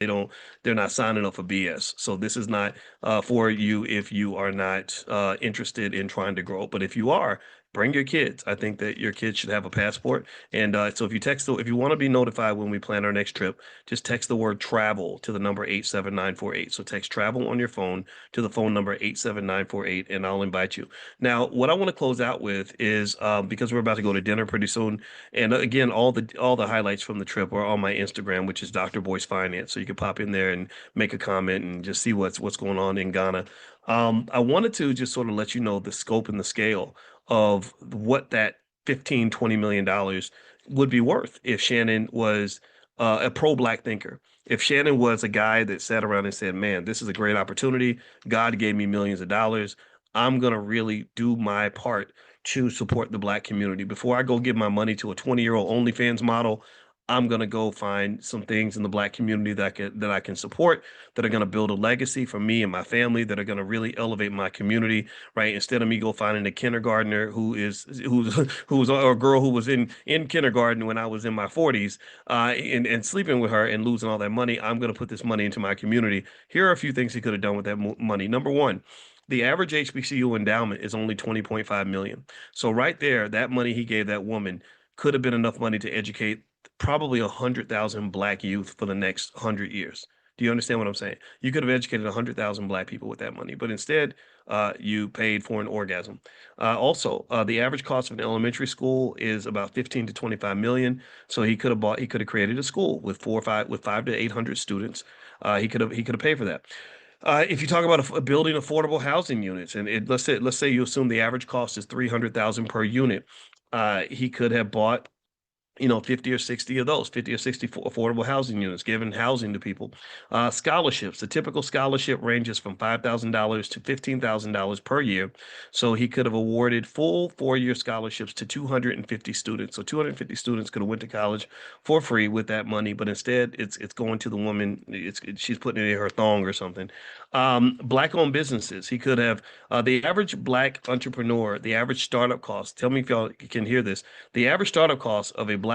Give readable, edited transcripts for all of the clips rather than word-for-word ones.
they're not signing up for BS. So this is not for you if you are not interested in trying to grow. But if you are, bring your kids. I think that your kids should have a passport. And so if you want to be notified when we plan our next trip, just text the word travel to the number 87948. So text travel on your phone to the phone number 87948, and I'll invite you. Now, what I want to close out with is because we're about to go to dinner pretty soon, and again, all the highlights from the trip are on my Instagram, which is Dr. Boyce Finance. So you can pop in there and make a comment and just see what's going on in Ghana. I wanted to just sort of let you know the scope and the scale of what that 15, $20 million would be worth if Shannon was a pro-black thinker. If Shannon was a guy that sat around and said, man, this is a great opportunity. God gave me millions of dollars. I'm going to really do my part to support the black community. Before I go give my money to a 20-year-old OnlyFans model, I'm gonna go find some things in the black community that I can support, that are gonna build a legacy for me and my family, that are gonna really elevate my community, right? Instead of me go finding a kindergartner who's or a girl who was in kindergarten when I was in my 40s, and sleeping with her and losing all that money, I'm gonna put this money into my community. Here are a few things he could have done with that money. Number one, the average HBCU endowment is only 20.5 million. So right there, that money he gave that woman could have been enough money to educate probably 100,000 black youth for the next 100 years. Do you understand what I'm saying? You could have educated 100,000 black people with that money, but instead, you paid for an orgasm. Also, the average cost of an elementary school is about 15 to 25 million. So he could have created a school with with 5 to 800 students. He could have paid for that. If you talk about building affordable housing units, and let's say you assume the average cost is 300,000 per unit, he could have bought 50 or 60 of those, 50 or 60 affordable housing units, giving housing to people. Scholarships. The typical scholarship ranges from $5,000 to $15,000 per year. So he could have awarded full 4-year scholarships to 250 students. So 250 students could have went to college for free with that money, but instead it's going to the woman. She's putting it in her thong or something. Black-owned businesses. He could have the average black entrepreneur, the average startup cost. Tell me if y'all can hear this. The average startup cost of a black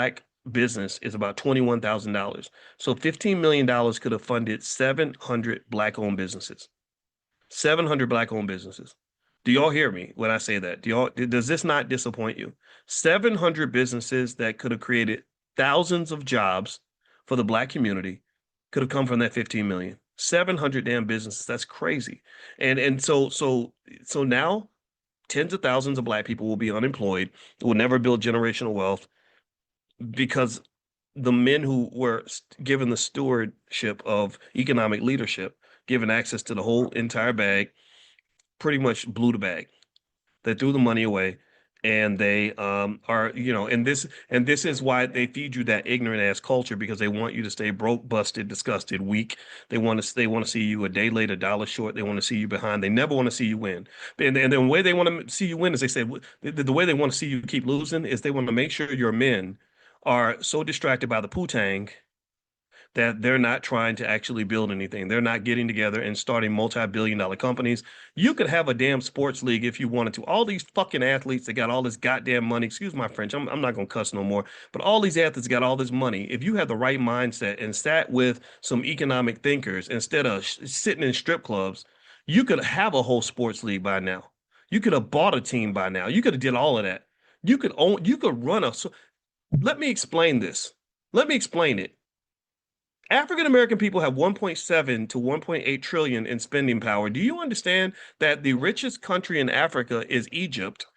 business is about $21,000. So $15 million could have funded 700 black-owned businesses. 700 black-owned businesses. Do y'all hear me when I say that? Does this not disappoint you? 700 businesses that could have created thousands of jobs for the black community could have come from that 15 million. 700 damn businesses. That's crazy. And so now tens of thousands of black people will be unemployed, will never build generational wealth, because the men who were given the stewardship of economic leadership, given access to the whole entire bag, pretty much blew the bag. They threw the money away, and they are, and this is why they feed you that ignorant ass culture, because they want you to stay broke, busted, disgusted, weak. They want to see you a day late, a dollar short. They want to see you behind. They never want to see you win. And the way they want to see you win is, they say, the way they want to see you keep losing is they want to make sure your men are so distracted by the poo-tang that they're not trying to actually build anything. They're not getting together and starting multi-billion dollar companies. You could have a damn sports league if you wanted to. All these fucking athletes that got all this goddamn money, excuse my French, I'm not going to cuss no more, but all these athletes got all this money. If you had the right mindset and sat with some economic thinkers instead of sitting in strip clubs, you could have a whole sports league by now. You could have bought a team by now. You could have did all of that. You could run a, so let me explain this. Let me explain it. African American people have 1.7 to 1.8 trillion in spending power. Do you understand that the richest country in Africa is Egypt?